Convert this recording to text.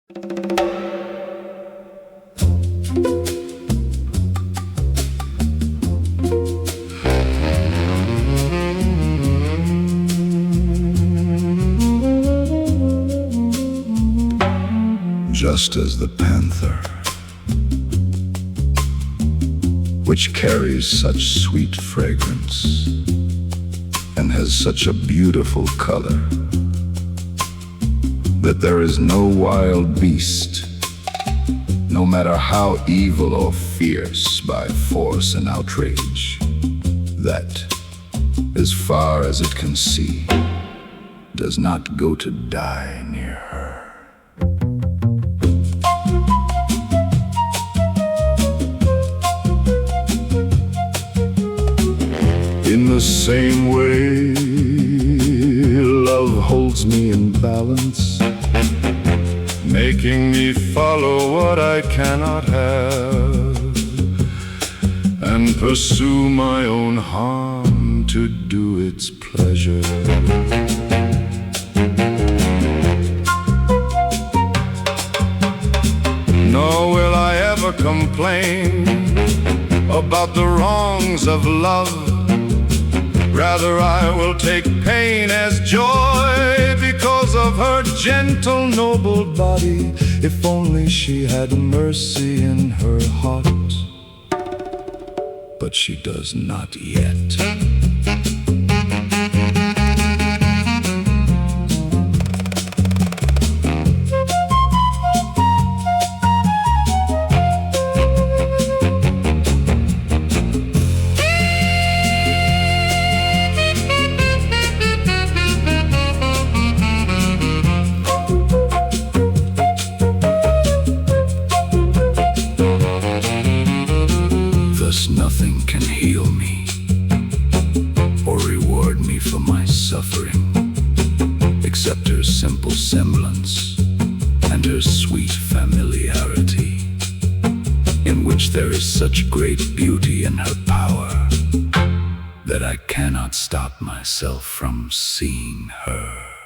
Just as the panther, which carries such sweet fragrance and has such a beautiful color, that there is no wild beast, no matter how evil or fierce by force and outrage, that, as far as it can see, does not go to die near her. In the same way, love holds me in balance, making me follow what I cannot have, and pursue my own harm to do its pleasure. Nor will I ever complain about the wrongs of love. Rather, I will take pain as joy because of her gentle, noble body. If only she had mercy in her heart, but she does not yet. Nothing can heal me or reward me for my suffering, except her simple semblance and her sweet familiarity, in which there is such great beauty in her power that I cannot stop myself from seeing her.